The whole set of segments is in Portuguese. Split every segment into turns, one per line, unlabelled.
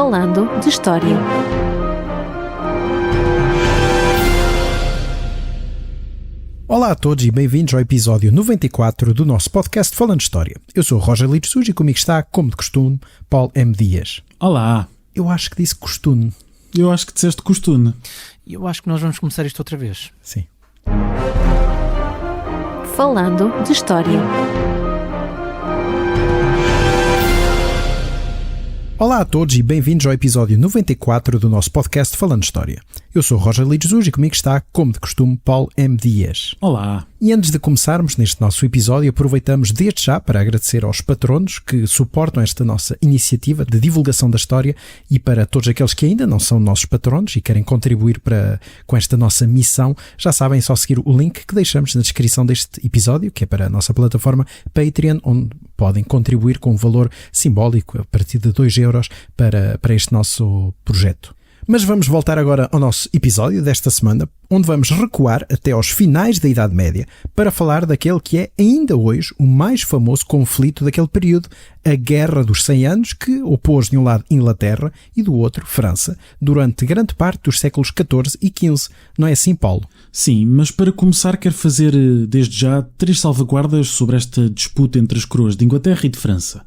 Falando de História.
Olá a todos e bem-vindos ao episódio 94 do nosso podcast Falando de História. Eu sou o Roger Litzuz e comigo está, como de costume, Paulo M. Dias.
Olá.
Eu acho que disse costume.
Eu acho que disseste costume.
Eu acho que nós vamos começar isto outra vez.
Sim.
Falando de História.
Olá a todos e bem-vindos ao episódio 94 do nosso podcast Falando de História. Eu sou o Roger Litzuz e comigo está, como de costume, Paulo M. Dias.
Olá.
E antes de começarmos neste nosso episódio, aproveitamos desde já para agradecer aos patronos que suportam esta nossa iniciativa de divulgação da história e para todos aqueles que ainda não são nossos patronos e querem contribuir com esta nossa missão, já sabem, é só seguir o link que deixamos na descrição deste episódio, que é para a nossa plataforma Patreon, onde podem contribuir com um valor simbólico a partir de 2 euros para este nosso projeto. Mas vamos voltar agora ao nosso episódio desta semana, onde vamos recuar até aos finais da Idade Média para falar daquele que é ainda hoje o mais famoso conflito daquele período, a Guerra dos 100 Anos, que opôs de um lado Inglaterra e do outro França, durante grande parte dos séculos XIV e XV. Não é assim, Paulo?
Sim, mas para começar quero fazer desde já 3 salvaguardas sobre esta disputa entre as coroas de Inglaterra e de França.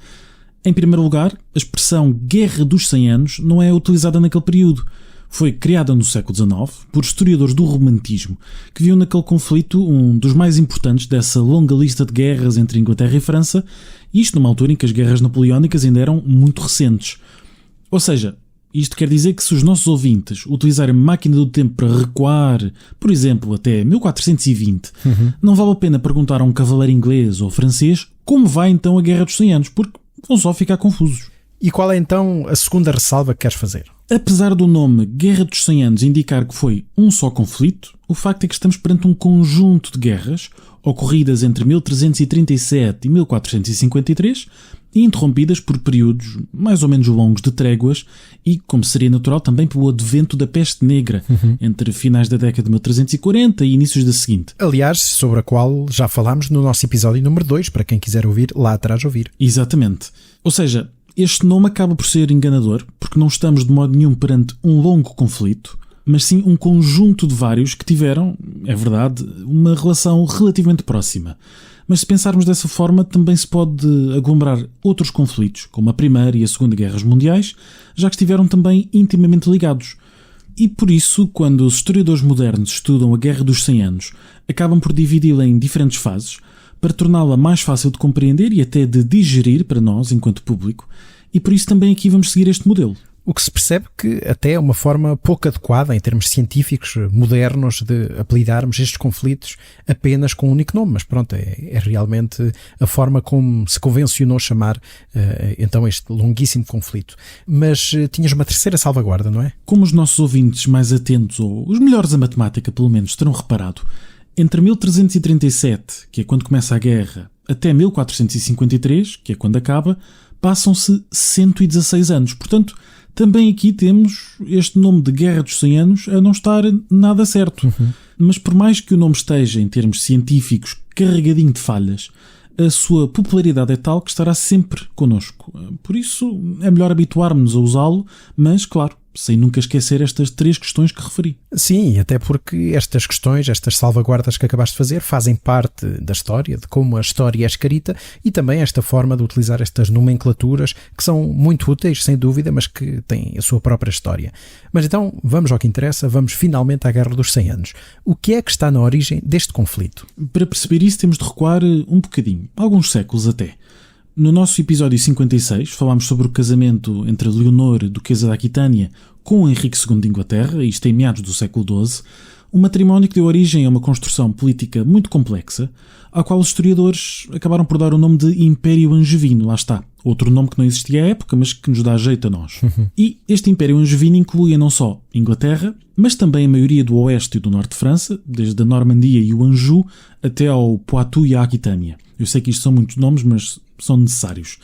Em primeiro lugar, a expressão Guerra dos 100 Anos não é utilizada naquele período. Foi criada no século XIX por historiadores do romantismo, que viam naquele conflito um dos mais importantes dessa longa lista de guerras entre Inglaterra e França, e isto numa altura em que as guerras napoleónicas ainda eram muito recentes. Ou seja, isto quer dizer que se os nossos ouvintes utilizarem máquina do tempo para recuar, por exemplo, até 1420, não vale a pena perguntar a um cavaleiro inglês ou francês como vai então a Guerra dos 100 Anos, porque vão só ficar confusos.
E qual é então a segunda ressalva que queres fazer?
Apesar do nome Guerra dos 100 Anos indicar que foi um só conflito, o facto é que estamos perante um conjunto de guerras ocorridas entre 1337 e 1453 e interrompidas por períodos mais ou menos longos de tréguas e, como seria natural, também pelo advento da peste negra entre finais da década de 1340 e inícios da seguinte.
Aliás, sobre a qual já falámos no nosso episódio número 2, para quem quiser ouvir, lá atrás ouvir.
Exatamente. Ou seja, este nome acaba por ser enganador, porque não estamos de modo nenhum perante um longo conflito, mas sim um conjunto de vários que tiveram, é verdade, uma relação relativamente próxima. Mas se pensarmos dessa forma, também se pode aglomerar outros conflitos, como a Primeira e a Segunda Guerras Mundiais, já que estiveram também intimamente ligados. E por isso, quando os historiadores modernos estudam a Guerra dos 100 Anos, acabam por dividi-la em diferentes fases, para torná-la mais fácil de compreender e até de digerir para nós, enquanto público, e por isso também aqui vamos seguir este modelo.
O que se percebe que até é uma forma pouco adequada, em termos científicos modernos, de apelidarmos estes conflitos apenas com um único nome, mas pronto, é realmente a forma como se convencionou chamar então este longuíssimo conflito. Mas tinhas uma terceira salvaguarda, não é?
Como os nossos ouvintes mais atentos, ou os melhores a matemática pelo menos, terão reparado, entre 1337, que é quando começa a guerra, até 1453, que é quando acaba, passam-se 116 anos. Portanto, também aqui temos este nome de Guerra dos 100 Anos a não estar nada certo. Mas por mais que o nome esteja, em termos científicos, carregadinho de falhas, a sua popularidade é tal que estará sempre connosco. Por isso, é melhor habituarmos a usá-lo, mas, claro, sem nunca esquecer estas 3 questões que referi.
Sim, até porque estas questões, estas salvaguardas que acabaste de fazer, fazem parte da história, de como a história é escrita e também esta forma de utilizar estas nomenclaturas que são muito úteis, sem dúvida, mas que têm a sua própria história. Mas então, vamos ao que interessa, vamos finalmente à Guerra dos 100 Anos. O que é que está na origem deste conflito?
Para perceber isso temos de recuar um bocadinho, alguns séculos até. No nosso episódio 56 falámos sobre o casamento entre Leonor, duquesa da Aquitânia, com Henrique II de Inglaterra, isto em meados do século XII, um matrimónio que deu origem a uma construção política muito complexa, à qual os historiadores acabaram por dar o nome de Império Angevino, lá está, outro nome que não existia à época, mas que nos dá jeito a nós. E este Império Angevino incluía não só Inglaterra, mas também a maioria do oeste e do norte de França, desde a Normandia e o Anjou até ao Poitou e a Aquitânia. Eu sei que isto são muitos nomes, mas são necessários.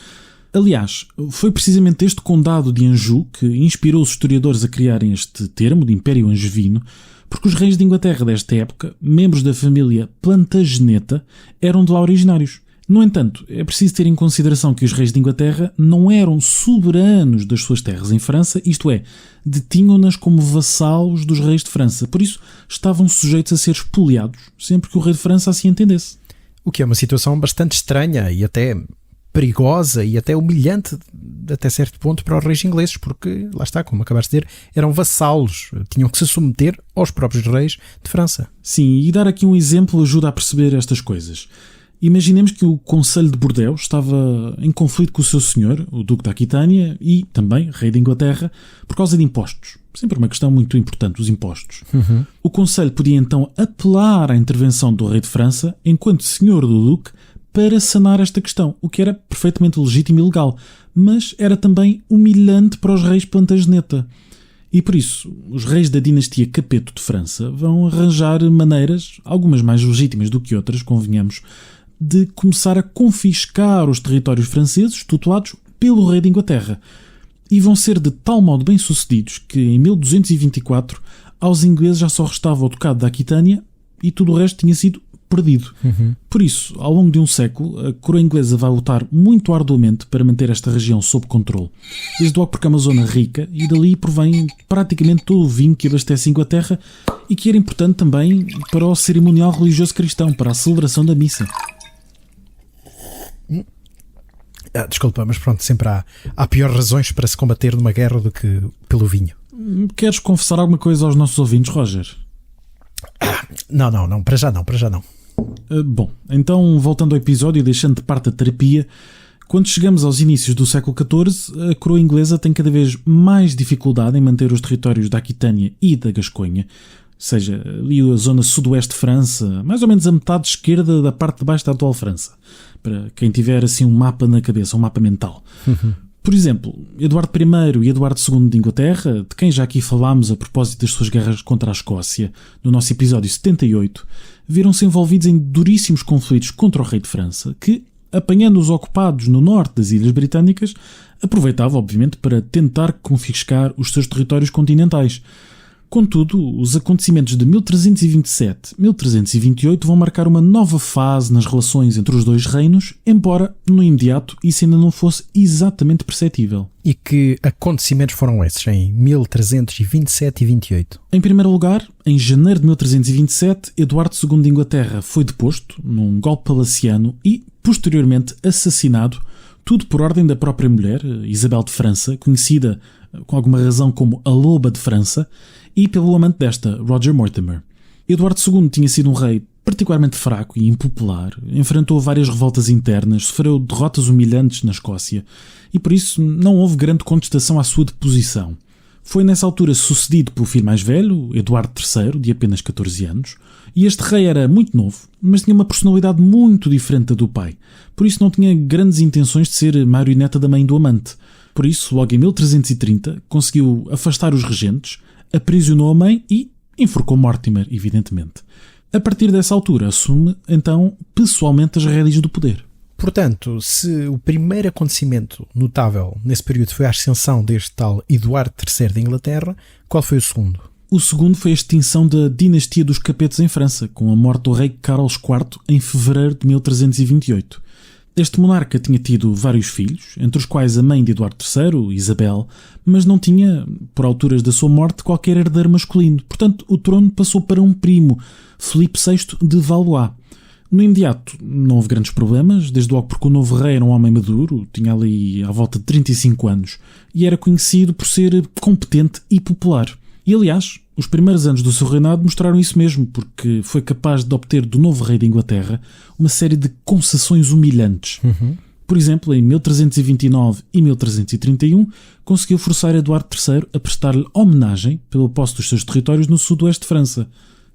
Aliás, foi precisamente este condado de Anjou que inspirou os historiadores a criarem este termo de Império Angevino, porque os reis de Inglaterra desta época, membros da família Plantageneta, eram de lá originários. No entanto, é preciso ter em consideração que os reis de Inglaterra não eram soberanos das suas terras em França, isto é, detinham-nas como vassalos dos reis de França, por isso estavam sujeitos a ser espoliados sempre que o rei de França assim entendesse.
O que é uma situação bastante estranha e até perigosa e até humilhante até certo ponto para os reis ingleses, porque, lá está, como acabaste de dizer, eram vassalos, tinham que se submeter aos próprios reis de França.
Sim, e dar aqui um exemplo ajuda a perceber estas coisas. Imaginemos que o Conselho de Bordeaux estava em conflito com o seu senhor, o Duque da Aquitânia, e também rei da Inglaterra, por causa de impostos. Sempre uma questão muito importante, os impostos. O Conselho podia então apelar à intervenção do rei de França, enquanto senhor do Duque, para sanar esta questão, o que era perfeitamente legítimo e legal, mas era também humilhante para os reis Plantageneta. E por isso, os reis da dinastia Capeto de França vão arranjar maneiras, algumas mais legítimas do que outras, convenhamos, de começar a confiscar os territórios franceses tutelados pelo rei de Inglaterra. E vão ser de tal modo bem-sucedidos que, em 1224, aos ingleses já só restava o ducado da Aquitânia e tudo o resto tinha sido perdido. Por isso, ao longo de um século, a coroa inglesa vai lutar muito arduamente para manter esta região sob controle. Desde logo porque é uma zona rica e dali provém praticamente todo o vinho que abastece a Inglaterra e que era importante também para o cerimonial religioso cristão, para a celebração da missa.
Desculpa, mas pronto, sempre há piores razões para se combater numa guerra do que pelo vinho.
Queres confessar alguma coisa aos nossos ouvintes, Roger?
Não, para já não.
Bom, então voltando ao episódio e deixando de parte a terapia, quando chegamos aos inícios do século XIV, a coroa inglesa tem cada vez mais dificuldade em manter os territórios da Aquitânia e da Gasconha, ou seja, ali a zona sudoeste de França, mais ou menos a metade esquerda da parte de baixo da atual França, para quem tiver assim um mapa na cabeça, um mapa mental. Por exemplo, Eduardo I e Eduardo II de Inglaterra, de quem já aqui falámos a propósito das suas guerras contra a Escócia, no nosso episódio 78, viram-se envolvidos em duríssimos conflitos contra o rei de França, que, apanhando os ocupados no norte das Ilhas Britânicas, aproveitava, obviamente, para tentar confiscar os seus territórios continentais. Contudo, os acontecimentos de 1327 e 1328 vão marcar uma nova fase nas relações entre os dois reinos, embora, no imediato, isso ainda não fosse exatamente perceptível.
E que acontecimentos foram esses em 1327 e 28?
Em primeiro lugar, em janeiro de 1327, Eduardo II de Inglaterra foi deposto num golpe palaciano e, posteriormente, assassinado, tudo por ordem da própria mulher, Isabel de França, conhecida com alguma razão como a Loba de França, e pelo amante desta, Roger Mortimer. Eduardo II tinha sido um rei particularmente fraco e impopular, enfrentou várias revoltas internas, sofreu derrotas humilhantes na Escócia e por isso não houve grande contestação à sua deposição. Foi nessa altura sucedido pelo filho mais velho, Eduardo III, de apenas 14 anos, e este rei era muito novo, mas tinha uma personalidade muito diferente da do pai, por isso não tinha grandes intenções de ser marioneta da mãe do amante. Por isso, logo em 1330, conseguiu afastar os regentes, aprisionou a mãe e enforcou Mortimer, evidentemente. A partir dessa altura, assume, então, pessoalmente as rédeas do poder.
Portanto, se o primeiro acontecimento notável nesse período foi a ascensão deste tal Eduardo III de Inglaterra, qual foi o segundo?
O segundo foi a extinção da dinastia dos Capetos em França, com a morte do rei Carlos IV em fevereiro de 1328. Este monarca tinha tido vários filhos, entre os quais a mãe de Eduardo III, Isabel, mas não tinha, por alturas da sua morte, qualquer herdeiro masculino. Portanto, o trono passou para um primo, Filipe VI de Valois. No imediato, não houve grandes problemas, desde logo porque o novo rei era um homem maduro, tinha ali à volta de 35 anos, e era conhecido por ser competente e popular. E, aliás, os primeiros anos do seu reinado mostraram isso mesmo, porque foi capaz de obter do novo rei da Inglaterra uma série de concessões humilhantes. Por exemplo, em 1329 e 1331, conseguiu forçar Eduardo III a prestar-lhe homenagem pela posse dos seus territórios no sudoeste de França.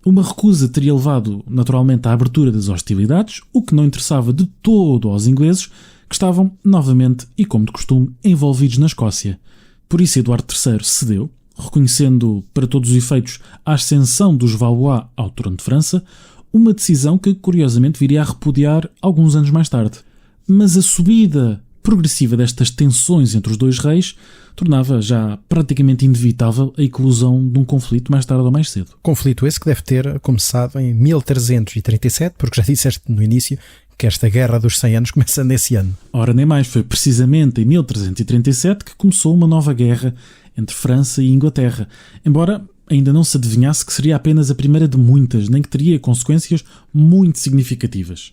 Uma recusa teria levado, naturalmente, à abertura das hostilidades, o que não interessava de todo aos ingleses, que estavam, novamente, e como de costume, envolvidos na Escócia. Por isso, Eduardo III cedeu, reconhecendo, para todos os efeitos, a ascensão dos Valois ao trono de França, uma decisão que, curiosamente, viria a repudiar alguns anos mais tarde. Mas a subida progressiva destas tensões entre os dois reis tornava já praticamente inevitável a eclosão de um conflito mais tarde ou mais cedo.
Conflito esse que deve ter começado em 1337, porque já disseste no início que esta Guerra dos 100 Anos começa nesse ano.
Ora, nem mais, foi precisamente em 1337 que começou uma nova guerra entre França e Inglaterra, embora ainda não se adivinhasse que seria apenas a primeira de muitas, nem que teria consequências muito significativas.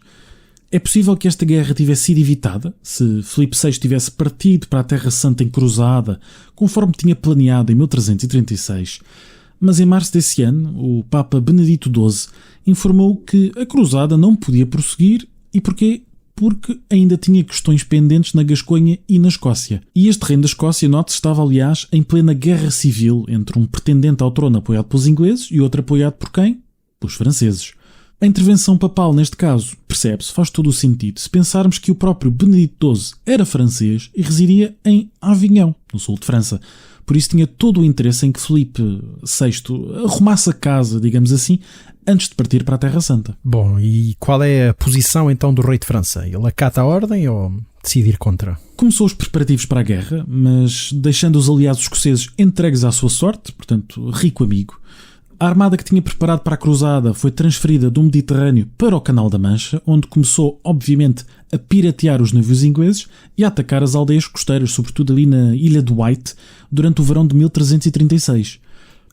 É possível que esta guerra tivesse sido evitada se Filipe VI tivesse partido para a Terra Santa em cruzada, conforme tinha planeado em 1336, mas em março desse ano o Papa Benedito XII informou que a cruzada não podia prosseguir. E porquê? Porque ainda tinha questões pendentes na Gasconha e na Escócia. E este reino da Escócia, note-se, estava aliás em plena guerra civil entre um pretendente ao trono apoiado pelos ingleses e outro apoiado por quem? Pelos franceses. A intervenção papal, neste caso, percebe-se, faz todo o sentido se pensarmos que o próprio Benedito XII era francês e residia em Avignon, no sul de França. Por isso tinha todo o interesse em que Filipe VI arrumasse a casa, digamos assim, antes de partir para a Terra Santa.
Bom, e qual é a posição então do rei de França? Ele acata a ordem ou decide ir contra?
Começou os preparativos para a guerra, mas deixando os aliados escoceses entregues à sua sorte, portanto, rico amigo. A armada que tinha preparado para a cruzada foi transferida do Mediterrâneo para o Canal da Mancha, onde começou, obviamente, a piratear os navios ingleses e a atacar as aldeias costeiras, sobretudo ali na Ilha de Wight, durante o verão de 1336.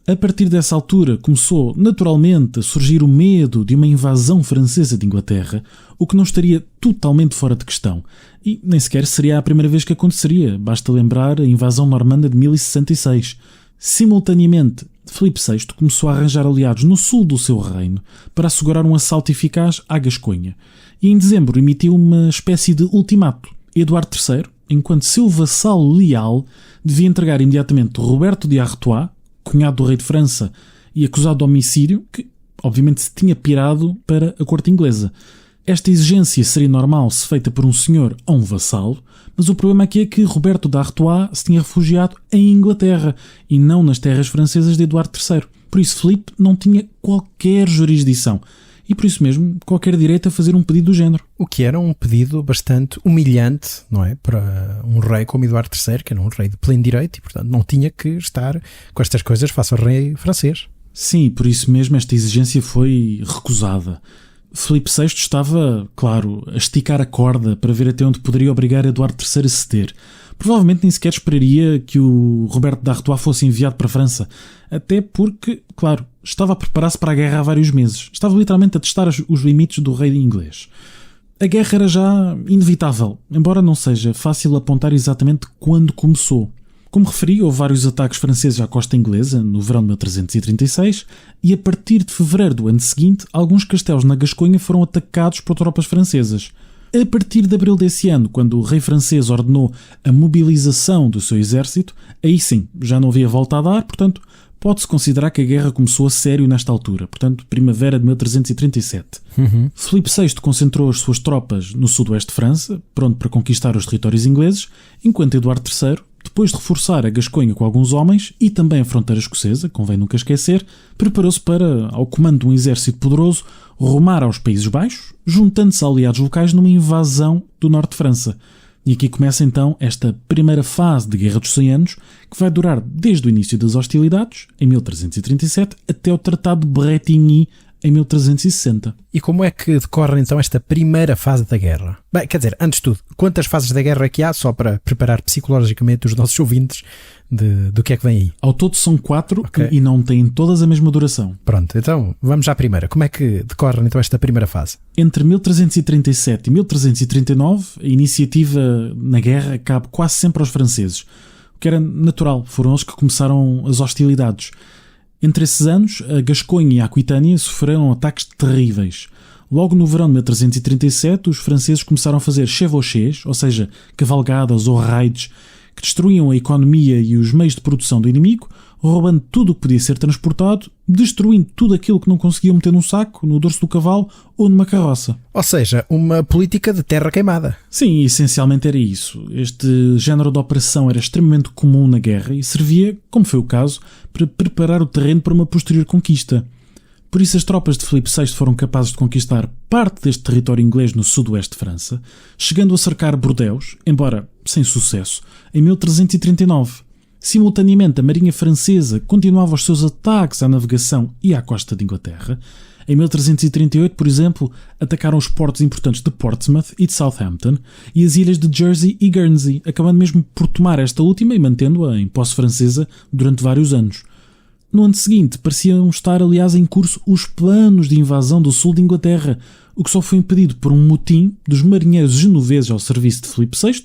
A partir dessa altura começou, naturalmente, a surgir o medo de uma invasão francesa de Inglaterra, o que não estaria totalmente fora de questão. E nem sequer seria a primeira vez que aconteceria, basta lembrar a invasão normanda de 1066. Simultaneamente, Filipe VI começou a arranjar aliados no sul do seu reino para assegurar um assalto eficaz à Gasconha. E em dezembro emitiu uma espécie de ultimato. Eduardo III, enquanto seu vassalo leal, devia entregar imediatamente Roberto de Artois, cunhado do rei de França e acusado de homicídio, que obviamente se tinha pirado para a corte inglesa. Esta exigência seria normal se feita por um senhor ou um vassalo, mas o problema aqui é que Roberto de Artois se tinha refugiado em Inglaterra e não nas terras francesas de Eduardo III. Por isso Filipe não tinha qualquer jurisdição e por isso mesmo qualquer direito a fazer um pedido do género.
O que era um pedido bastante humilhante, não é? Para um rei como Eduardo III, que era um rei de pleno direito e portanto não tinha que estar com estas coisas face ao rei francês.
Sim, por isso mesmo esta exigência foi recusada. Filipe VI estava, claro, a esticar a corda para ver até onde poderia obrigar Eduardo III a ceder. Provavelmente nem sequer esperaria que o Roberto de Artois fosse enviado para a França, até porque, claro, estava a preparar-se para a guerra há vários meses. Estava literalmente a testar os limites do rei inglês. A guerra era já inevitável, embora não seja fácil apontar exatamente quando começou. Como referi, houve vários ataques franceses à costa inglesa no verão de 1336 e a partir de fevereiro do ano seguinte, alguns castelos na Gasconha foram atacados por tropas francesas. A partir de abril desse ano, quando o rei francês ordenou a mobilização do seu exército, aí sim, já não havia volta a dar, portanto, pode-se considerar que a guerra começou a sério nesta altura, portanto, primavera de 1337. Filipe VI concentrou as suas tropas no sudoeste de França, pronto para conquistar os territórios ingleses, enquanto Eduardo III, depois de reforçar a Gasconha com alguns homens e também a fronteira escocesa, convém nunca esquecer, preparou-se para, ao comando de um exército poderoso, rumar aos Países Baixos, juntando-se a aliados locais numa invasão do norte de França. E aqui começa então esta primeira fase de Guerra dos 100 Anos, que vai durar desde o início das hostilidades, em 1337, até o Tratado de Bretigny, em 1360.
E como é que decorre então esta primeira fase da guerra? Bem, quer dizer, antes de tudo, quantas fases da guerra é que há, só para preparar psicologicamente os nossos ouvintes do que é que vem aí?
Ao todo são 4,
okay.
E não têm todas a mesma duração.
Pronto, então vamos à primeira. Como é que decorre então esta primeira fase?
Entre 1337 e 1339, a iniciativa na guerra cabe quase sempre aos franceses, o que era natural, foram eles que começaram as hostilidades. Entre esses anos, a Gasconha e a Aquitânia sofreram ataques terríveis. Logo no verão de 1337, os franceses começaram a fazer chevauchées, ou seja, cavalgadas ou raids, que destruíam a economia e os meios de produção do inimigo, roubando tudo o que podia ser transportado, destruindo tudo aquilo que não conseguiam meter num saco, no dorso do cavalo ou numa carroça.
Ou seja, uma política de terra queimada.
Sim, essencialmente era isso. Este género de operação era extremamente comum na guerra e servia, como foi o caso, para preparar o terreno para uma posterior conquista. Por isso as tropas de Filipe VI foram capazes de conquistar parte deste território inglês no sudoeste de França, chegando a cercar Bordeaux, embora sem sucesso, em 1339. Simultaneamente, a marinha francesa continuava os seus ataques à navegação e à costa de Inglaterra. Em 1338, por exemplo, atacaram os portos importantes de Portsmouth e de Southampton e as ilhas de Jersey e Guernsey, acabando mesmo por tomar esta última e mantendo-a em posse francesa durante vários anos. No ano seguinte, pareciam estar, aliás, em curso os planos de invasão do sul de Inglaterra, o que só foi impedido por um motim dos marinheiros genoveses ao serviço de Filipe VI,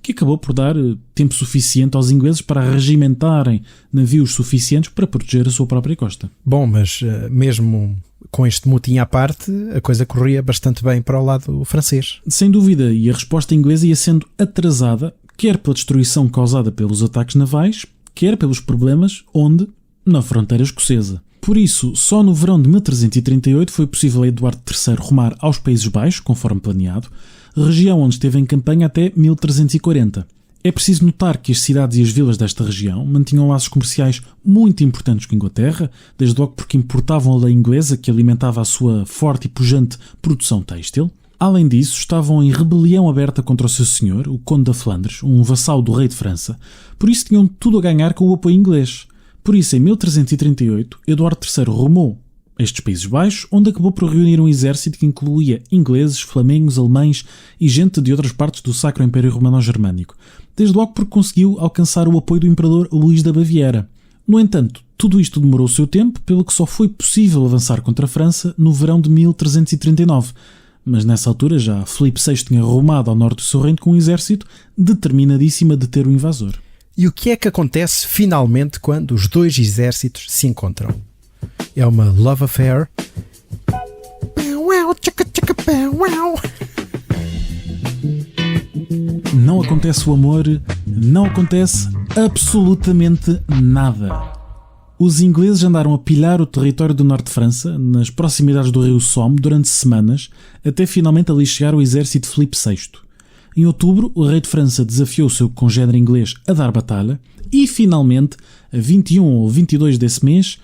que acabou por dar tempo suficiente aos ingleses para regimentarem navios suficientes para proteger a sua própria costa.
Bom, mas mesmo com este motim à parte, a coisa corria bastante bem para o lado francês.
Sem dúvida, e a resposta inglesa ia sendo atrasada, quer pela destruição causada pelos ataques navais, quer pelos problemas onde? Na fronteira escocesa. Por isso, só no verão de 1338 foi possível a Eduardo III rumar aos Países Baixos, conforme planeado, região onde esteve em campanha até 1340. É preciso notar que as cidades e as vilas desta região mantinham laços comerciais muito importantes com a Inglaterra, desde logo porque importavam a lei inglesa que alimentava a sua forte e pujante produção têxtil. Além disso, estavam em rebelião aberta contra o seu senhor, o Conde da Flandres, um vassalo do rei de França, por isso tinham tudo a ganhar com o apoio inglês. Por isso, em 1338, Eduardo III rumou a estes Países Baixos, onde acabou por reunir um exército que incluía ingleses, flamengos, alemães e gente de outras partes do Sacro Império Romano-Germânico, desde logo porque conseguiu alcançar o apoio do imperador Luís da Baviera. No entanto, tudo isto demorou o seu tempo, pelo que só foi possível avançar contra a França no verão de 1339. Mas nessa altura já Filipe VI tinha rumado ao norte do seu reino com um exército determinadíssimo a deter o invasor.
E o que é que acontece finalmente quando os dois exércitos se encontram? É uma love affair?
Não acontece o amor, não acontece absolutamente nada. Os ingleses andaram a pilhar o território do norte de França, nas proximidades do rio Somme, durante semanas, até finalmente ali chegar o exército de Filipe VI. Em outubro, o rei de França desafiou o seu congénere inglês a dar batalha e, finalmente, a 21 ou 22 desse mês,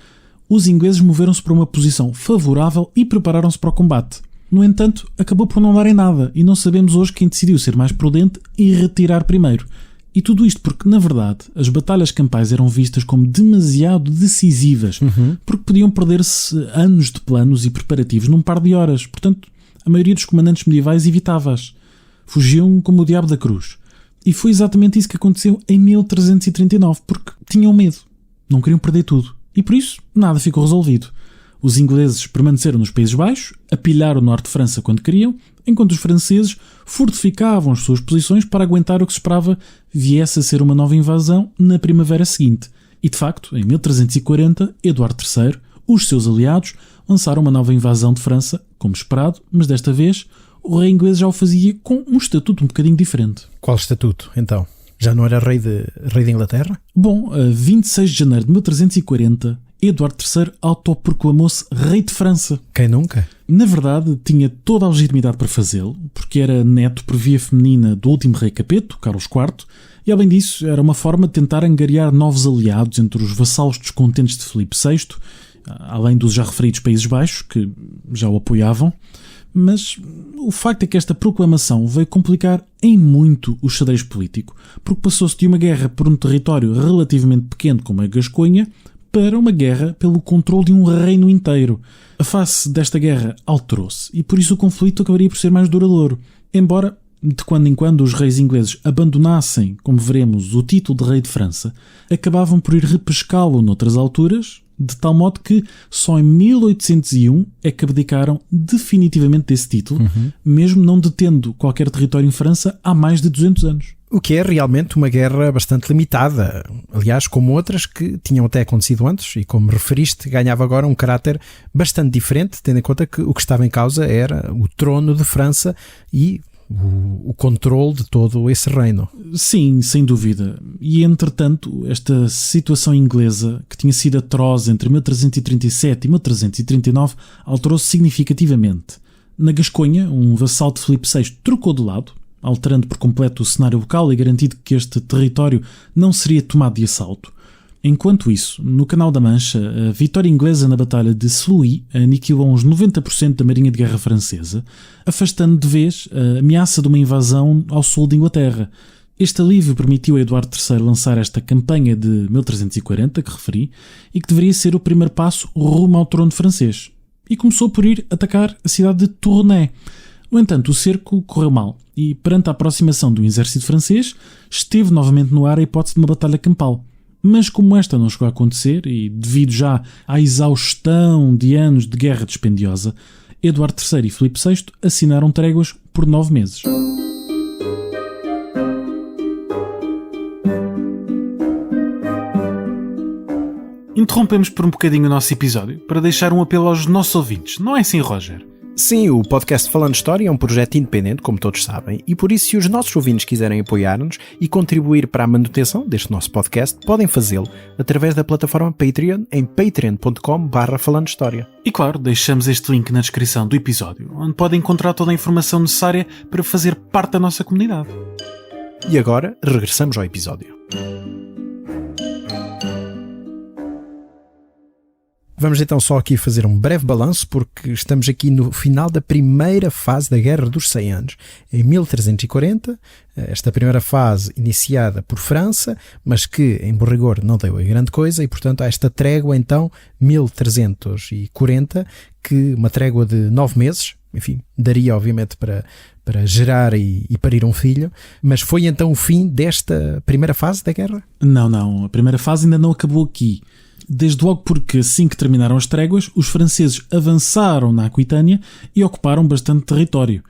os ingleses moveram-se para uma posição favorável e prepararam-se para o combate. No entanto, acabou por não dar em nada e não sabemos hoje quem decidiu ser mais prudente e retirar primeiro. E tudo isto porque, na verdade, as batalhas campais eram vistas como demasiado decisivas, porque podiam perder-se anos de planos e preparativos num par de horas. Portanto, a maioria dos comandantes medievais evitava-as. Fugiam como o diabo da cruz. E foi exatamente isso que aconteceu em 1339, porque tinham medo. Não queriam perder tudo. E por isso, nada ficou resolvido. Os ingleses permaneceram nos Países Baixos, a pilhar o norte de França quando queriam, enquanto os franceses fortificavam as suas posições para aguentar o que se esperava viesse a ser uma nova invasão na primavera seguinte. E de facto, em 1340, Eduardo III, os seus aliados, lançaram uma nova invasão de França, como esperado, mas desta vez o rei inglês já o fazia com um estatuto um bocadinho diferente.
Qual estatuto, então? Já não era rei de Inglaterra?
Bom, a 26 de janeiro de 1340, Eduardo III autoproclamou-se rei de França.
Quem nunca?
Na verdade, tinha toda a legitimidade para fazê-lo, porque era neto por via feminina do último rei capeto, Carlos IV, e além disso era uma forma de tentar angariar novos aliados entre os vassalos descontentes de Filipe VI, além dos já referidos Países Baixos, que já o apoiavam. Mas o facto é que esta proclamação veio complicar em muito o xadrez político, porque passou-se de uma guerra por um território relativamente pequeno como a Gasconha para uma guerra pelo controle de um reino inteiro. A face desta guerra alterou-se e por isso o conflito acabaria por ser mais duradouro. Embora, de quando em quando, os reis ingleses abandonassem, como veremos, o título de rei de França, acabavam por ir repescá-lo noutras alturas, de tal modo que só em 1801 é que abdicaram definitivamente desse título, mesmo não detendo qualquer território em França há mais de 200 anos.
O que é realmente uma guerra bastante limitada, aliás, como outras que tinham até acontecido antes e, como referiste, ganhava agora um caráter bastante diferente, tendo em conta que o que estava em causa era o trono de França e o controle de todo esse reino.
Sim, sem dúvida. E entretanto, esta situação inglesa, que tinha sido atroz entre 1337 e 1339, alterou-se significativamente. Na Gasconha, um vassalo de Filipe VI trocou de lado, alterando por completo o cenário local e garantindo que este território não seria tomado de assalto. Enquanto isso, no Canal da Mancha, a vitória inglesa na Batalha de Sluis aniquilou uns 90% da marinha de guerra francesa, afastando de vez a ameaça de uma invasão ao sul de Inglaterra. Este alívio permitiu a Eduardo III lançar esta campanha de 1340, que referi, e que deveria ser o primeiro passo rumo ao trono francês. E começou por ir atacar a cidade de Tournai. No entanto, o cerco correu mal, e perante a aproximação do exército francês, esteve novamente no ar a hipótese de uma batalha campal. Mas como esta não chegou a acontecer, e devido já à exaustão de anos de guerra dispendiosa, Eduardo III e Filipe VI assinaram tréguas por 9 meses.
Interrompemos por um bocadinho o nosso episódio para deixar um apelo aos nossos ouvintes, não é assim, Roger?
Sim, o podcast Falando História é um projeto independente, como todos sabem, e por isso, se os nossos ouvintes quiserem apoiar-nos e contribuir para a manutenção deste nosso podcast, podem fazê-lo através da plataforma Patreon em patreon.com/falandohistoria.
E claro, deixamos este link na descrição do episódio, onde podem encontrar toda a informação necessária para fazer parte da nossa comunidade.
E agora, regressamos ao episódio. Vamos então só aqui fazer um breve balanço, porque estamos aqui no final da primeira fase da Guerra dos 100 Anos. Em 1340, esta primeira fase iniciada por França, mas que, em bom rigor, não deu a grande coisa, e portanto há esta trégua, então, 1340, que uma trégua de 9 meses, enfim, daria obviamente para gerar e parir um filho, mas foi então o fim desta primeira fase da guerra?
Não, a primeira fase ainda não acabou aqui. Desde logo porque, assim que terminaram as tréguas, os franceses avançaram na Aquitânia e ocuparam bastante território.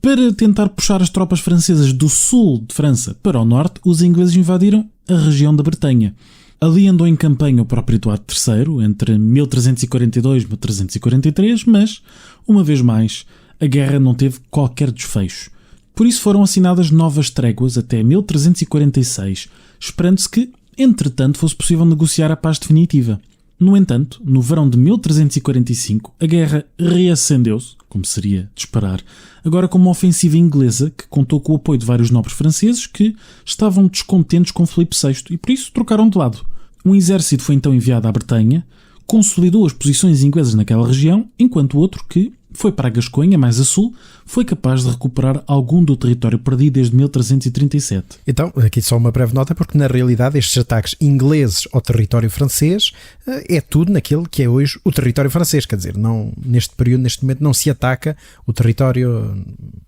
Para tentar puxar as tropas francesas do sul de França para o norte, os ingleses invadiram a região da Bretanha. Ali andou em campanha o próprio Eduardo III, entre 1342 e 1343, mas, uma vez mais, a guerra não teve qualquer desfecho. Por isso foram assinadas novas tréguas até 1346, esperando-se que, entretanto, fosse possível negociar a paz definitiva. No entanto, no verão de 1345, a guerra reacendeu-se, como seria de esperar, agora com uma ofensiva inglesa que contou com o apoio de vários nobres franceses que estavam descontentes com Filipe VI e, por isso, trocaram de lado. Um exército foi então enviado à Bretanha, consolidou as posições inglesas naquela região, enquanto o outro, que foi para a Gasconha, mais a sul, foi capaz de recuperar algum do território perdido desde 1337.
Então, aqui só uma breve nota, porque na realidade estes ataques ingleses ao território francês é tudo naquele que é hoje o território francês, quer dizer, não, neste período, neste momento, não se ataca o território,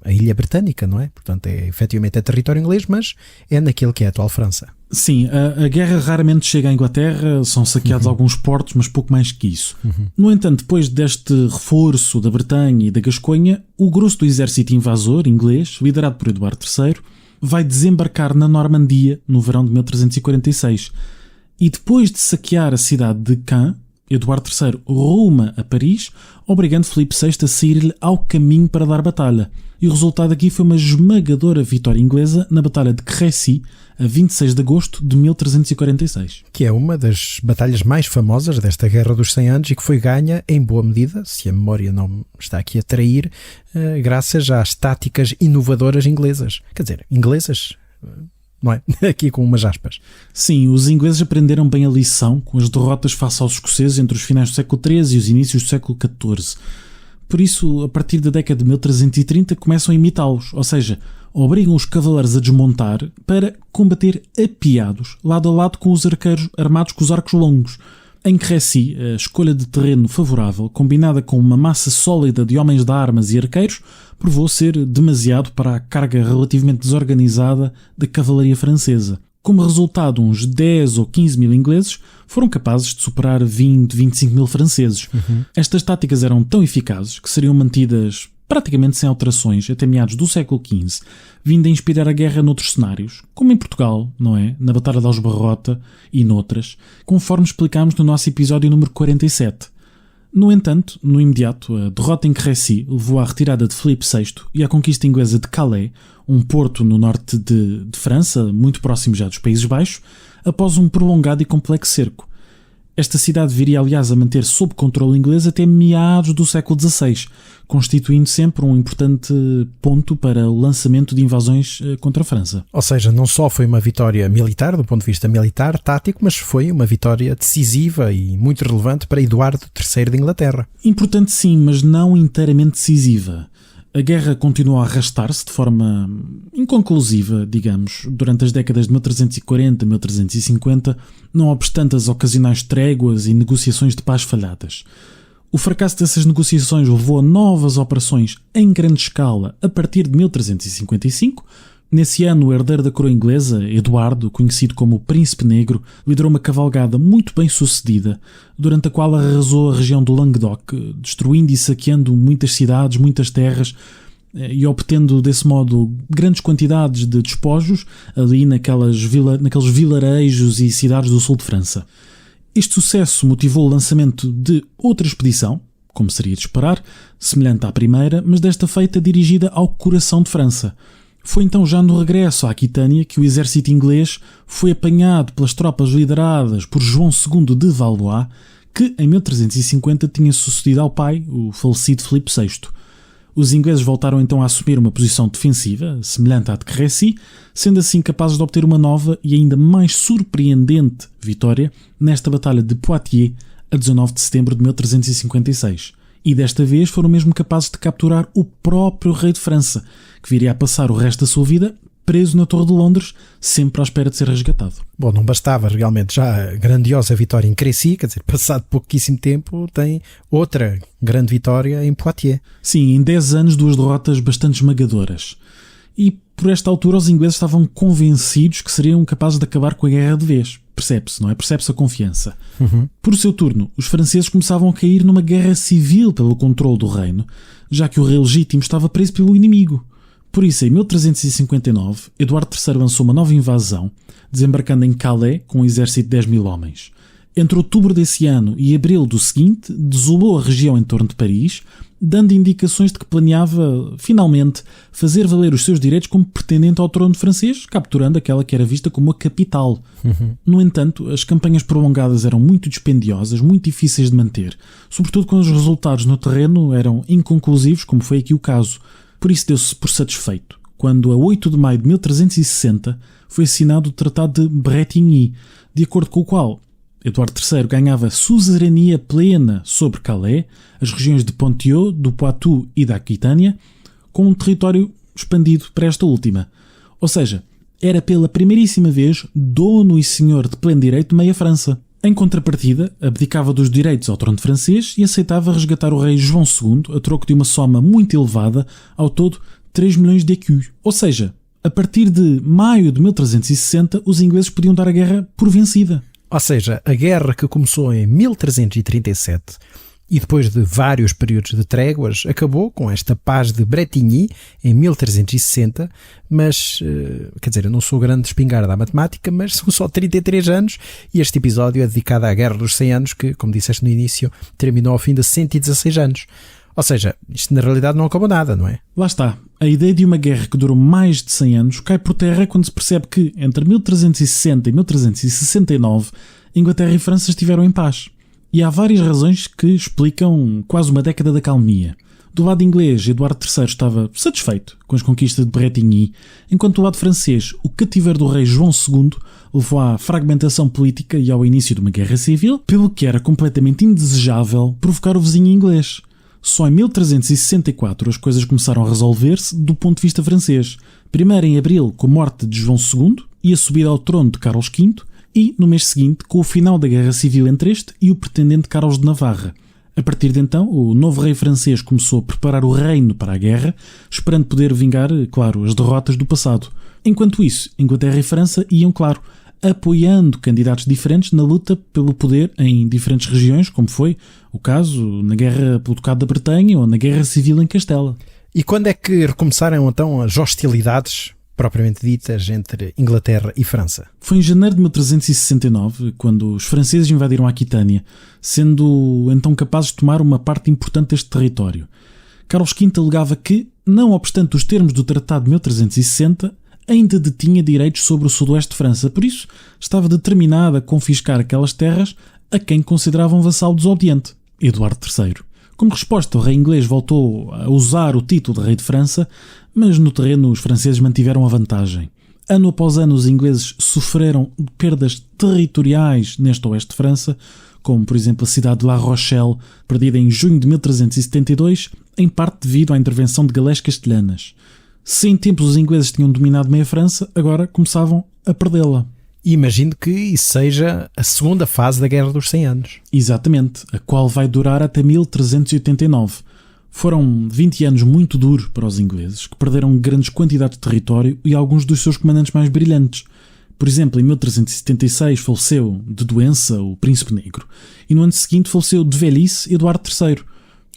a ilha britânica, não é? Portanto, efetivamente é território inglês, mas é naquele que é a atual França.
Sim, a guerra raramente chega à Inglaterra, são saqueados alguns portos, mas pouco mais que isso. No entanto, depois deste reforço da Bretanha e da Gasconha, o grosso do exército invasor inglês, liderado por Eduardo III, vai desembarcar na Normandia no verão de 1346. E depois de saquear a cidade de Caen, Eduardo III ruma a Paris, obrigando Filipe VI a sair-lhe ao caminho para dar batalha. E o resultado aqui foi uma esmagadora vitória inglesa na Batalha de Crécy, a 26 de agosto de 1346.
Que é uma das batalhas mais famosas desta Guerra dos 100 Anos e que foi ganha, em boa medida, se a memória não me está aqui a trair, graças às táticas inovadoras inglesas. Quer dizer, inglesas, não é? Aqui com umas aspas.
Sim, os ingleses aprenderam bem a lição com as derrotas face aos escoceses entre os finais do século XIII e os inícios do século XIV. Por isso, a partir da década de 1330, começam a imitá-los, ou seja, obrigam os cavaleiros a desmontar para combater apiados, lado a lado com os arqueiros armados com os arcos longos. Em Crécy, a escolha de terreno favorável, combinada com uma massa sólida de homens de armas e arqueiros, provou ser demasiado para a carga relativamente desorganizada da cavalaria francesa. Como resultado, uns 10 ou 15 mil ingleses foram capazes de superar 20, 25 mil franceses. Estas táticas eram tão eficazes que seriam mantidas praticamente sem alterações até meados do século XV, vindo a inspirar a guerra noutros cenários, como em Portugal, não é? Na Batalha de Aljubarrota e noutras, conforme explicámos no nosso episódio número 47. No entanto, no imediato, a derrota em Crécy levou à retirada de Filipe VI e à conquista inglesa de Calais, um porto no norte de França, muito próximo já dos Países Baixos, após um prolongado e complexo cerco. Esta cidade viria, aliás, a manter sob controle inglês até meados do século XVI, constituindo sempre um importante ponto para o lançamento de invasões contra a França.
Ou seja, não só foi uma vitória militar, do ponto de vista militar, tático, mas foi uma vitória decisiva e muito relevante para Eduardo III de Inglaterra.
Importante sim, mas não inteiramente decisiva. A guerra continuou a arrastar-se de forma inconclusiva, digamos, durante as décadas de 1340 e 1350, não obstante as ocasionais tréguas e negociações de paz falhadas. O fracasso dessas negociações levou a novas operações em grande escala a partir de 1355. Nesse ano, o herdeiro da coroa inglesa, Eduardo, conhecido como o Príncipe Negro, liderou uma cavalgada muito bem sucedida, durante a qual arrasou a região do Languedoc, destruindo e saqueando muitas cidades, muitas terras, e obtendo desse modo grandes quantidades de despojos ali naqueles vilarejos e cidades do sul de França. Este sucesso motivou o lançamento de outra expedição, como seria de esperar, semelhante à primeira, mas desta feita dirigida ao coração de França. Foi então já no regresso à Aquitânia que o exército inglês foi apanhado pelas tropas lideradas por João II de Valois, que em 1350 tinha sucedido ao pai, o falecido Filipe VI. Os ingleses voltaram então a assumir uma posição defensiva, semelhante à de Crécy, sendo assim capazes de obter uma nova e ainda mais surpreendente vitória nesta Batalha de Poitiers, a 19 de setembro de 1356. E desta vez foram mesmo capazes de capturar o próprio rei de França, que viria a passar o resto da sua vida preso na Torre de Londres, sempre à espera de ser resgatado.
Bom, não bastava realmente já a grandiosa vitória em Crécy, quer dizer, passado pouquíssimo tempo tem outra grande vitória em Poitiers.
Sim, em 10 anos 2 derrotas bastante esmagadoras. E por esta altura os ingleses estavam convencidos que seriam capazes de acabar com a guerra de vez. Percebe-se, não é? Percebe-se a confiança. Por seu turno, os franceses começavam a cair numa guerra civil pelo controle do reino, já que o rei legítimo estava preso pelo inimigo. Por isso, em 1359, Eduardo III lançou uma nova invasão, desembarcando em Calais com um exército de 10.000 homens. Entre outubro desse ano e abril do seguinte, desolou a região em torno de Paris, dando indicações de que planeava, finalmente, fazer valer os seus direitos como pretendente ao trono francês, capturando aquela que era vista como a capital. No entanto, as campanhas prolongadas eram muito dispendiosas, muito difíceis de manter, sobretudo quando os resultados no terreno eram inconclusivos, como foi aqui o caso. Por isso deu-se por satisfeito, quando a 8 de maio de 1360 foi assinado o Tratado de Bretigny, de acordo com o qual Eduardo III ganhava suzerania plena sobre Calais, as regiões de Ponthieu, do Poitou e da Aquitânia, com um território expandido para esta última. Ou seja, era pela primeiríssima vez dono e senhor de pleno direito de meia França. Em contrapartida, abdicava dos direitos ao trono francês e aceitava resgatar o rei João II a troco de uma soma muito elevada, ao todo 3 milhões de écus. Ou seja, a partir de maio de 1360, os ingleses podiam dar a guerra por vencida.
Ou seja, a guerra que começou em 1337 e depois de vários períodos de tréguas, acabou com esta paz de Bretigny em 1360, mas, quer dizer, eu não sou grande espingarda à matemática, mas são só 33 anos e este episódio é dedicado à Guerra dos 100 Anos, que, como disseste no início, terminou ao fim de 116 anos. Ou seja, isto na realidade não acabou nada, não é?
Lá está. A ideia de uma guerra que durou mais de 100 anos cai por terra quando se percebe que, entre 1360 e 1369, Inglaterra e França estiveram em paz. E há várias razões que explicam quase uma década de acalmia. Do lado inglês, Eduardo III estava satisfeito com as conquistas de Bretigny, enquanto do lado francês, o cativeiro do rei João II levou à fragmentação política e ao início de uma guerra civil, pelo que era completamente indesejável provocar o vizinho inglês. Só em 1364 as coisas começaram a resolver-se do ponto de vista francês. Primeiro em abril, com a morte de João II e a subida ao trono de Carlos V, e no mês seguinte, com o final da guerra civil entre este e o pretendente Carlos de Navarra. A partir de então, o novo rei francês começou a preparar o reino para a guerra, esperando poder vingar, claro, as derrotas do passado. Enquanto isso, Inglaterra e França iam, claro, apoiando candidatos diferentes na luta pelo poder em diferentes regiões, como foi o caso na Guerra pelo Ducado da Bretanha ou na Guerra Civil em Castela.
E quando é que recomeçaram então as hostilidades propriamente ditas entre Inglaterra e França?
Foi em janeiro de 1369, quando os franceses invadiram a Aquitânia, sendo então capazes de tomar uma parte importante deste território. Carlos V alegava que, não obstante os termos do Tratado de 1360, ainda detinha direitos sobre o sudoeste de França, por isso estava determinado a confiscar aquelas terras a quem considerava um vassalo desobediente, Eduardo III. Como resposta, o rei inglês voltou a usar o título de rei de França, mas no terreno os franceses mantiveram a vantagem. Ano após ano, os ingleses sofreram perdas territoriais neste oeste de França, como por exemplo a cidade de La Rochelle, perdida em junho de 1372, em parte devido à intervenção de galés castelhanas. Se em tempos os ingleses tinham dominado meia França, agora começavam a perdê-la.
E imagino que isso seja a segunda fase da Guerra dos 100 Anos.
Exatamente, a qual vai durar até 1389. Foram 20 anos muito duros para os ingleses, que perderam grandes quantidades de território e alguns dos seus comandantes mais brilhantes. Por exemplo, em 1376 faleceu de doença o Príncipe Negro, e no ano seguinte faleceu de velhice Eduardo III.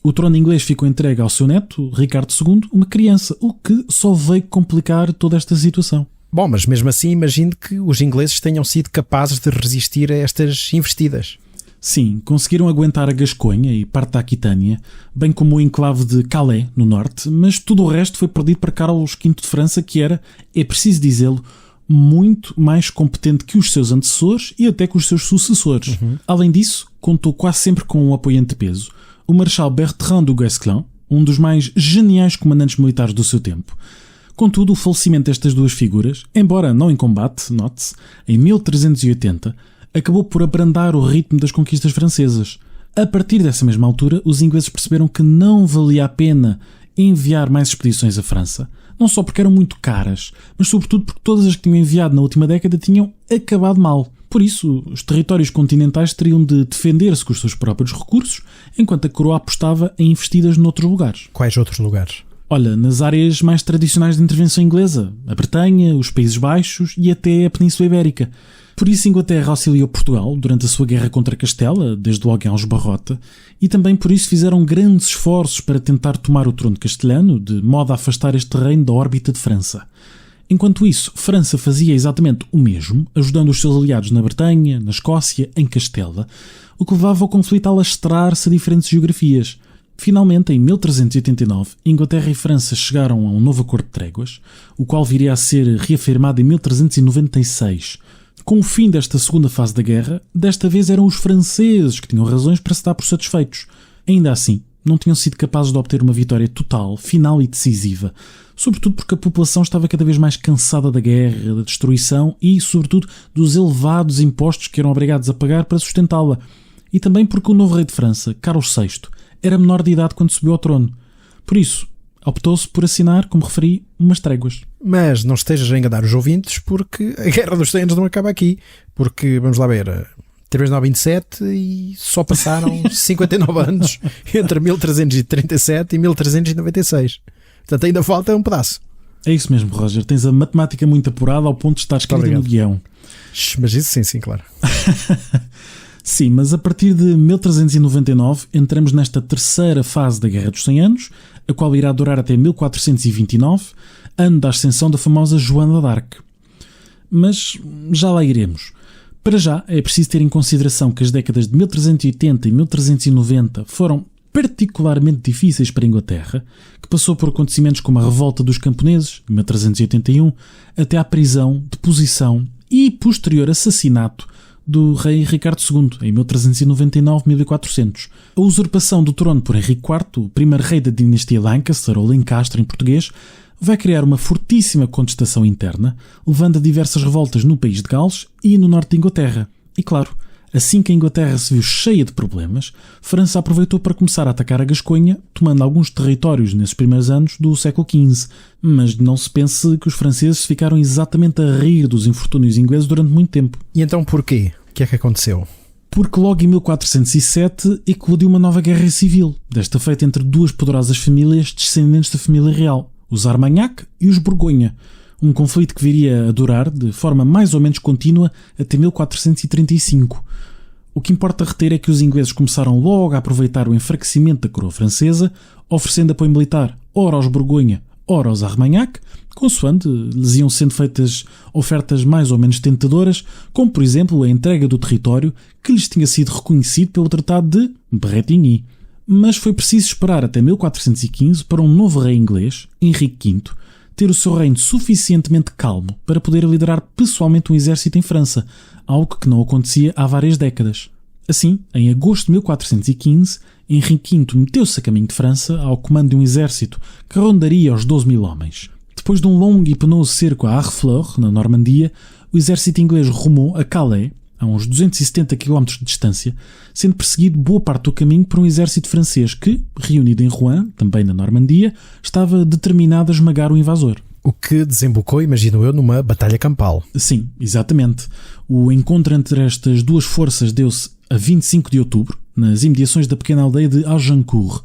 O trono inglês ficou entregue ao seu neto, Ricardo II, uma criança, o que só veio complicar toda esta situação.
Bom, mas mesmo assim imagino que os ingleses tenham sido capazes de resistir a estas investidas.
Sim, conseguiram aguentar a Gasconha e parte da Aquitânia, bem como o enclave de Calais, no norte, mas tudo o resto foi perdido para Carlos V de França, que era, é preciso dizê-lo, muito mais competente que os seus antecessores e até que os seus sucessores. Além disso, contou quase sempre com um apoiante de peso, o Marechal Bertrand du Guesclin, um dos mais geniais comandantes militares do seu tempo. Contudo, o falecimento destas duas figuras, embora não em combate, note-se, em 1380, acabou por abrandar o ritmo das conquistas francesas. A partir dessa mesma altura, os ingleses perceberam que não valia a pena enviar mais expedições à França, não só porque eram muito caras, mas sobretudo porque todas as que tinham enviado na última década tinham acabado mal. Por isso, os territórios continentais teriam de defender-se com os seus próprios recursos, enquanto a coroa apostava em investidas noutros lugares.
Quais outros lugares?
Olha, nas áreas mais tradicionais de intervenção inglesa, a Bretanha, os Países Baixos e até a Península Ibérica. Por isso, a Inglaterra auxiliou Portugal durante a sua guerra contra Castela, desde logo em Aljubarrota, e também por isso fizeram grandes esforços para tentar tomar o trono castelhano, de modo a afastar este reino da órbita de França. Enquanto isso, França fazia exatamente o mesmo, ajudando os seus aliados na Bretanha, na Escócia, em Castela, o que levava ao conflito a alastrar-se a diferentes geografias. Finalmente, em 1389, Inglaterra e França chegaram a um novo acordo de tréguas, o qual viria a ser reafirmado em 1396. Com o fim desta segunda fase da guerra, desta vez eram os franceses que tinham razões para se dar por satisfeitos. Ainda assim, não tinham sido capazes de obter uma vitória total, final e decisiva, sobretudo porque a população estava cada vez mais cansada da guerra, da destruição e, sobretudo, dos elevados impostos que eram obrigados a pagar para sustentá-la. E também porque o novo rei de França, Carlos VI, era menor de idade quando subiu ao trono. Por isso, optou-se por assinar, como referi, umas tréguas.
Mas não estejas a enganar os ouvintes, porque a Guerra dos 100 Anos não acaba aqui. Porque, vamos lá ver, teve 927 e só passaram 59 anos entre 1337 e 1396. Portanto, ainda falta um pedaço.
É isso mesmo, Roger. Tens a matemática muito apurada ao ponto de estar escrita no guião.
Mas isso sim, claro.
Sim, mas a partir de 1399 entramos nesta terceira fase da Guerra dos 100 Anos, a qual irá durar até 1429, ano da ascensão da famosa Joana d'Arc. Mas já lá iremos. Para já, é preciso ter em consideração que as décadas de 1380 e 1390 foram particularmente difíceis para a Inglaterra, que passou por acontecimentos como a Revolta dos Camponeses, em 1381, até à prisão, deposição e posterior assassinato do rei Ricardo II, em 1399-1400. A usurpação do trono por Henrique IV, o primeiro rei da dinastia Lancaster, ou Lencastre em português, vai criar uma fortíssima contestação interna, levando a diversas revoltas no país de Gales e no norte de Inglaterra. E claro, assim que a Inglaterra se viu cheia de problemas, França aproveitou para começar a atacar a Gasconha, tomando alguns territórios nesses primeiros anos do século XV. Mas não se pense que os franceses ficaram exatamente a rir dos infortúnios ingleses durante muito tempo.
E então porquê? O que é que aconteceu?
Porque logo em 1407 eclodiu uma nova guerra civil, desta feita entre duas poderosas famílias descendentes da família real, os Armagnac e os Borgonha, um conflito que viria a durar de forma mais ou menos contínua até 1435. O que importa reter é que os ingleses começaram logo a aproveitar o enfraquecimento da coroa francesa, oferecendo apoio militar ora aos Borgonha, ora aos Armagnac, consoante lhes iam sendo feitas ofertas mais ou menos tentadoras, como por exemplo a entrega do território que lhes tinha sido reconhecido pelo Tratado de Bretigny. Mas foi preciso esperar até 1415 para um novo rei inglês, Henrique V, ter o seu reino suficientemente calmo para poder liderar pessoalmente um exército em França, algo que não acontecia há várias décadas. Assim, em agosto de 1415, Henrique V meteu-se a caminho de França ao comando de um exército que rondaria aos 12.000 homens. Depois de um longo e penoso cerco a Harfleur, na Normandia, o exército inglês rumou a Calais, a uns 270 km de distância, sendo perseguido boa parte do caminho por um exército francês que, reunido em Rouen, também na Normandia, estava determinado a esmagar o invasor.
O que desembocou, imagino eu, numa batalha campal.
Sim, exatamente. O encontro entre estas duas forças deu-se a 25 de outubro, nas imediações da pequena aldeia de Agincourt.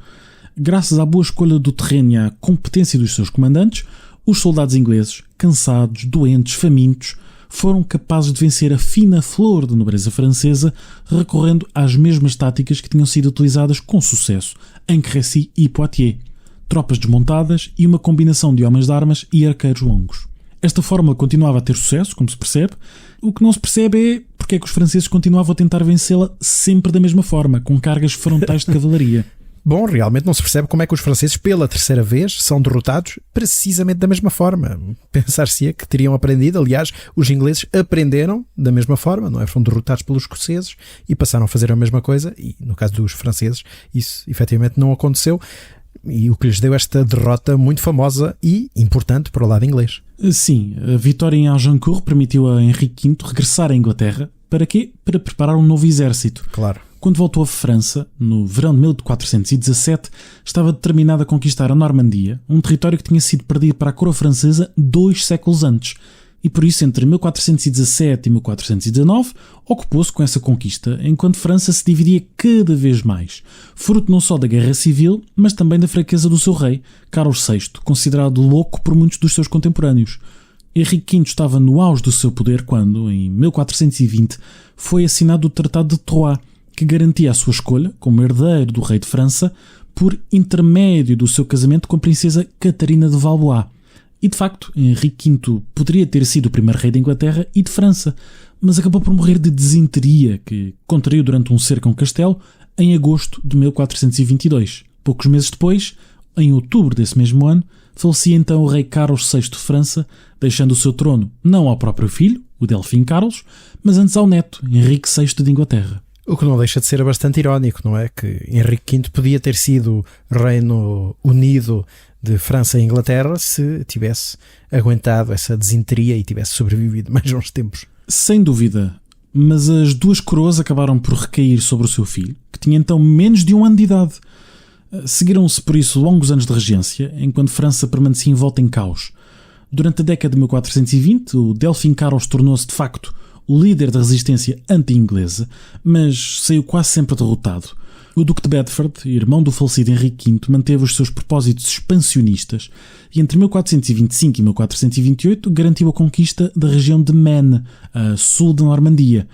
Graças à boa escolha do terreno e à competência dos seus comandantes, os soldados ingleses, cansados, doentes, famintos, foram capazes de vencer a fina flor da nobreza francesa, recorrendo às mesmas táticas que tinham sido utilizadas com sucesso em Crécy e Poitiers. Tropas desmontadas e uma combinação de homens de armas e arqueiros longos. Esta fórmula continuava a ter sucesso, como se percebe. O que não se percebe é porque é que os franceses continuavam a tentar vencê-la sempre da mesma forma, com cargas frontais de cavalaria.
Bom, realmente não se percebe como é que os franceses, pela terceira vez, são derrotados precisamente da mesma forma. Pensar-se-ia que teriam aprendido, aliás, os ingleses aprenderam da mesma forma, não é? Foram derrotados pelos escoceses e passaram a fazer a mesma coisa, e no caso dos franceses isso efetivamente não aconteceu, e o que lhes deu esta derrota muito famosa e importante para o lado inglês.
Sim, a vitória em Agincourt permitiu a Henrique V regressar à Inglaterra. Para quê? Para preparar um novo exército.
Claro.
Quando voltou a França, no verão de 1417, estava determinado a conquistar a Normandia, um território que tinha sido perdido para a coroa francesa 2 séculos antes. E por isso, entre 1417 e 1419, ocupou-se com essa conquista, enquanto França se dividia cada vez mais, fruto não só da guerra civil, mas também da fraqueza do seu rei, Carlos VI, considerado louco por muitos dos seus contemporâneos. Henrique V estava no auge do seu poder quando, em 1420, foi assinado o Tratado de Troyes, que garantia a sua escolha, como herdeiro do rei de França, por intermédio do seu casamento com a princesa Catarina de Valois. E de facto, Henrique V poderia ter sido o primeiro rei da Inglaterra e de França, mas acabou por morrer de desinteria, que contraiu durante um cerco a um castelo, em agosto de 1422. Poucos meses depois, em outubro desse mesmo ano, falecia então o rei Carlos VI de França, deixando o seu trono não ao próprio filho, o Delfim Carlos, mas antes ao neto, Henrique VI de Inglaterra.
O que não deixa de ser bastante irónico, não é? Que Henrique V podia ter sido reino unido de França e Inglaterra se tivesse aguentado essa desinteria e tivesse sobrevivido mais uns tempos.
Sem dúvida, mas as duas coroas acabaram por recair sobre o seu filho, que tinha então menos de 1 ano de idade. Seguiram-se por isso longos anos de regência, enquanto França permanecia envolta em caos. Durante a década de 1420, o Delfim Carlos tornou-se de facto o líder da resistência anti-inglesa, mas saiu quase sempre derrotado. O Duque de Bedford, irmão do falecido Henrique V, manteve os seus propósitos expansionistas e entre 1425 e 1428 garantiu a conquista da região de Maine, a sul da Normandia.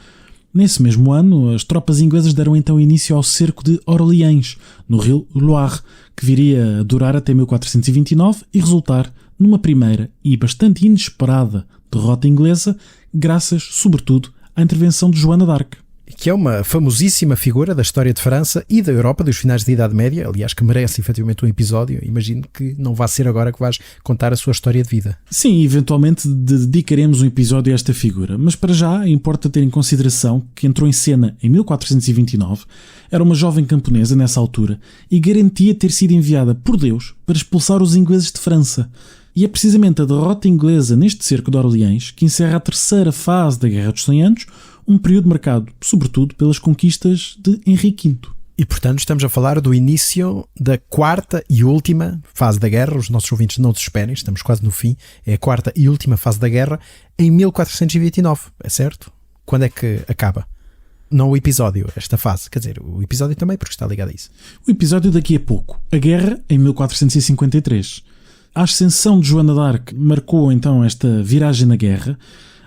Nesse mesmo ano, as tropas inglesas deram então início ao cerco de Orleans, no rio Loire, que viria a durar até 1429 e resultar numa primeira e bastante inesperada derrota inglesa, graças, sobretudo, à intervenção de Joana d'Arc.
Que é uma famosíssima figura da história de França e da Europa dos finais da Idade Média, aliás, que merece efetivamente um episódio. Imagino que não vai ser agora que vais contar a sua história de vida.
Sim, eventualmente dedicaremos um episódio a esta figura, mas para já importa ter em consideração que entrou em cena em 1429, era uma jovem camponesa nessa altura e garantia ter sido enviada por Deus para expulsar os ingleses de França. E é precisamente a derrota inglesa neste cerco de Orleans que encerra a terceira fase da Guerra dos 100 Anos, um período marcado, sobretudo, pelas conquistas de Henrique V.
E, portanto, estamos a falar do início da quarta e última fase da guerra. Os nossos ouvintes não desesperem, estamos quase no fim. É a quarta e última fase da guerra em 1429, é certo? Quando é que acaba? Não o episódio, esta fase. Quer dizer, o episódio também, porque está ligado a isso.
O episódio daqui a pouco. A guerra em 1453. A ascensão de Joana d'Arc marcou então esta viragem na guerra.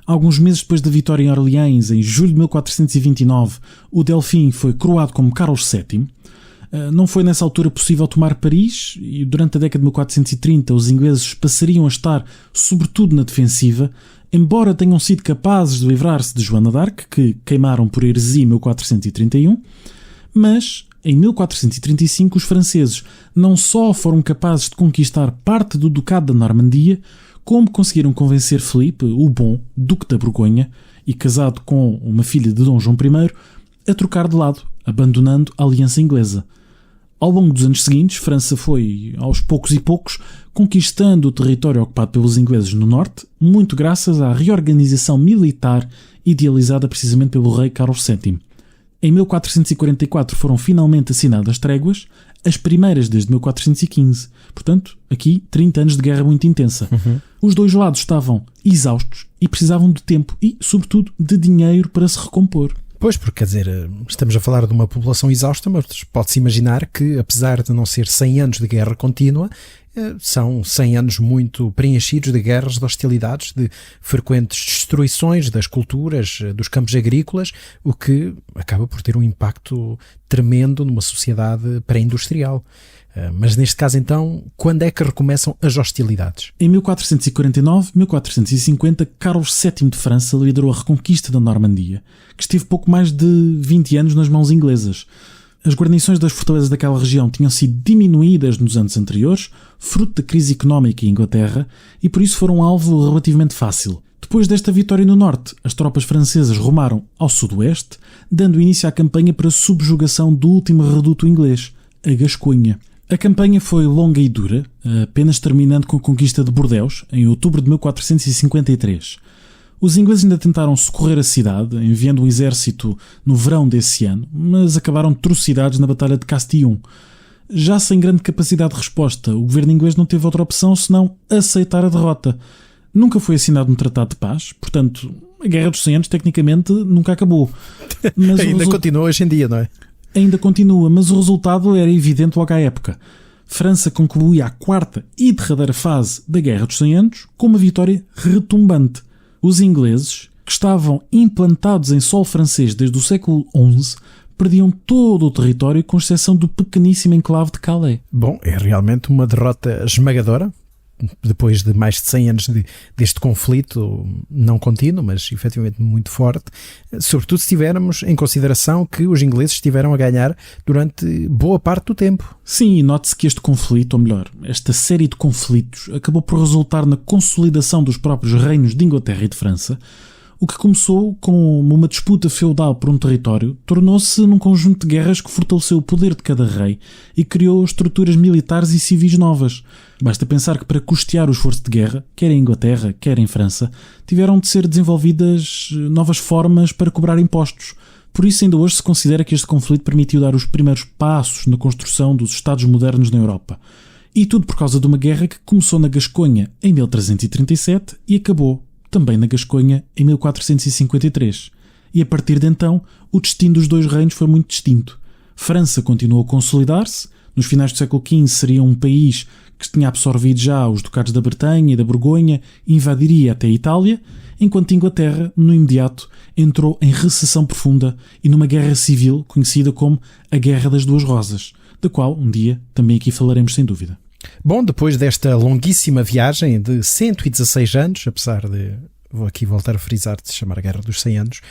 Alguns meses depois da vitória em Orleans, em julho de 1429, o Delfim foi coroado como Carlos VII. Não foi nessa altura possível tomar Paris e durante a década de 1430 os ingleses passariam a estar sobretudo na defensiva, embora tenham sido capazes de livrar-se de Joana d'Arc, que queimaram por heresia em 1431, mas em 1435 os franceses não só foram capazes de conquistar parte do Ducado da Normandia, como conseguiram convencer Filipe, o Bom, Duque da Borgonha, e casado com uma filha de Dom João I, a trocar de lado, abandonando a aliança inglesa. Ao longo dos anos seguintes, França foi, aos poucos e poucos, conquistando o território ocupado pelos ingleses no norte, muito graças à reorganização militar idealizada precisamente pelo rei Carlos VII. Em 1444 foram finalmente assinadas tréguas, as primeiras desde 1415. Portanto, aqui 30 anos de guerra muito intensa. Os dois lados estavam exaustos e precisavam de tempo e, sobretudo, de dinheiro para se recompor.
Pois, porque quer dizer, estamos a falar de uma população exausta, mas pode-se imaginar que, apesar de não ser 100 anos de guerra contínua, são 100 anos muito preenchidos de guerras, de hostilidades, de frequentes destruições das culturas, dos campos agrícolas, o que acaba por ter um impacto tremendo numa sociedade pré-industrial. Mas neste caso então, quando é que recomeçam as hostilidades?
Em 1449-1450, Carlos VII de França liderou a reconquista da Normandia, que esteve pouco mais de 20 anos nas mãos inglesas. As guarnições das fortalezas daquela região tinham sido diminuídas nos anos anteriores, fruto da crise económica em Inglaterra, e por isso foram um alvo relativamente fácil. Depois desta vitória no norte, as tropas francesas rumaram ao sudoeste, dando início à campanha para a subjugação do último reduto inglês, a Gasconha. A campanha foi longa e dura, apenas terminando com a conquista de Bordeaux, em outubro de 1453. Os ingleses ainda tentaram socorrer a cidade, enviando um exército no verão desse ano, mas acabaram trucidados na Batalha de Castillon. Já sem grande capacidade de resposta, o governo inglês não teve outra opção senão aceitar a derrota. Nunca foi assinado um tratado de paz, portanto, a Guerra dos 100 Anos tecnicamente nunca acabou. Mas
ainda continua hoje em dia, não é?
Ainda continua, mas o resultado era evidente logo à época. França concluía a quarta e derradeira fase da Guerra dos 100 Anos com uma vitória retumbante. Os ingleses, que estavam implantados em solo francês desde o século XI, perdiam todo o território com exceção do pequeníssimo enclave de Calais.
Bom, é realmente uma derrota esmagadora. Depois de mais de 100 anos deste conflito, não contínuo, mas efetivamente muito forte, sobretudo se tivermos em consideração que os ingleses estiveram a ganhar durante boa parte do tempo.
Sim, e note-se que este conflito, ou melhor, esta série de conflitos, acabou por resultar na consolidação dos próprios reinos de Inglaterra e de França. O que começou como uma disputa feudal por um território tornou-se num conjunto de guerras que fortaleceu o poder de cada rei e criou estruturas militares e civis novas. Basta pensar que para custear o esforço de guerra, quer em Inglaterra, quer em França, tiveram de ser desenvolvidas novas formas para cobrar impostos. Por isso ainda hoje se considera que este conflito permitiu dar os primeiros passos na construção dos Estados modernos na Europa. E tudo por causa de uma guerra que começou na Gasconha em 1337 e acabou também na Gasconha em 1453. E a partir de então, o destino dos dois reinos foi muito distinto. França continuou a consolidar-se. Nos finais do século XV seria um país que tinha absorvido já os ducados da Bretanha e da Borgonha e invadiria até a Itália, enquanto Inglaterra, no imediato, entrou em recessão profunda e numa guerra civil conhecida como a Guerra das Duas Rosas, da qual um dia também aqui falaremos sem dúvida.
Bom, depois desta longuíssima viagem de 116 anos, apesar de, vou aqui voltar a frisar, de se chamar a Guerra dos 100 Anos,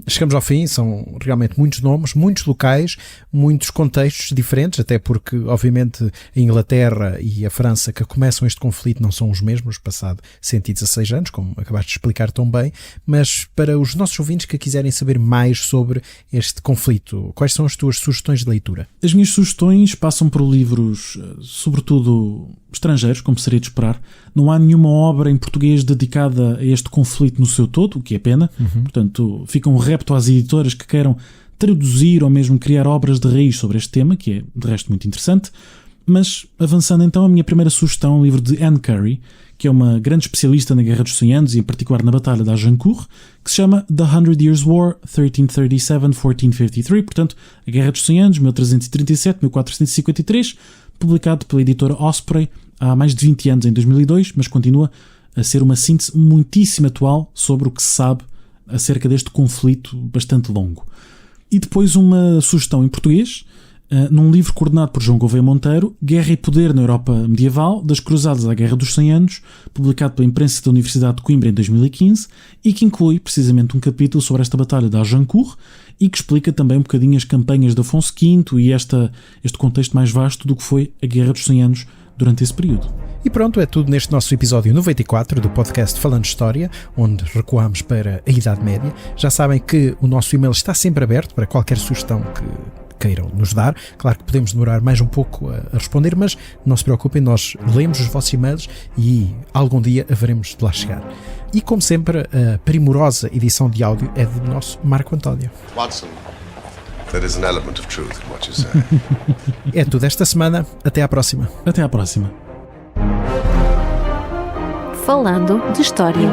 chegamos ao fim. São realmente muitos nomes, muitos locais, muitos contextos diferentes, até porque, obviamente, a Inglaterra e a França que começam este conflito não são os mesmos, passado 116 anos, como acabaste de explicar tão bem, mas para os nossos ouvintes que quiserem saber mais sobre este conflito, quais são as tuas sugestões de leitura?
As minhas sugestões passam por livros, sobretudo estrangeiros, como seria de esperar. Não há nenhuma obra em português dedicada a este conflito no seu todo, o que é pena. Portanto, fica um repto às editoras que queiram traduzir ou mesmo criar obras de raiz sobre este tema, que é, de resto, muito interessante. Mas, avançando então, a minha primeira sugestão é um livro de Anne Curry, que é uma grande especialista na Guerra dos 100 Anos e, em particular, na Batalha de Agincourt, que se chama The 100 Years' War, 1337-1453, portanto, a Guerra dos 100 Anos, 1337-1453, publicado pela editora Osprey há mais de 20 anos, em 2002, mas continua a ser uma síntese muitíssimo atual sobre o que se sabe acerca deste conflito bastante longo. E depois uma sugestão em português, num livro coordenado por João Gouveia Monteiro, Guerra e Poder na Europa Medieval, das Cruzadas à Guerra dos 100 Anos, publicado pela imprensa da Universidade de Coimbra em 2015, e que inclui precisamente um capítulo sobre esta batalha de Agincourt e que explica também um bocadinho as campanhas de Afonso V e este contexto mais vasto do que foi a Guerra dos 100 Anos durante esse período.
E pronto, é tudo neste nosso episódio 94 do podcast Falando História, onde recuamos para a Idade Média. Já sabem que o nosso e-mail está sempre aberto para qualquer sugestão que queiram nos dar. Claro que podemos demorar mais um pouco a responder, mas não se preocupem, nós lemos os vossos e-mails e algum dia haveremos de lá chegar. E como sempre, a primorosa edição de áudio é do nosso Marco António.
Watson, there is an element of truth in what you say.
É tudo esta semana, até à próxima.
Até à próxima.
Falando de História.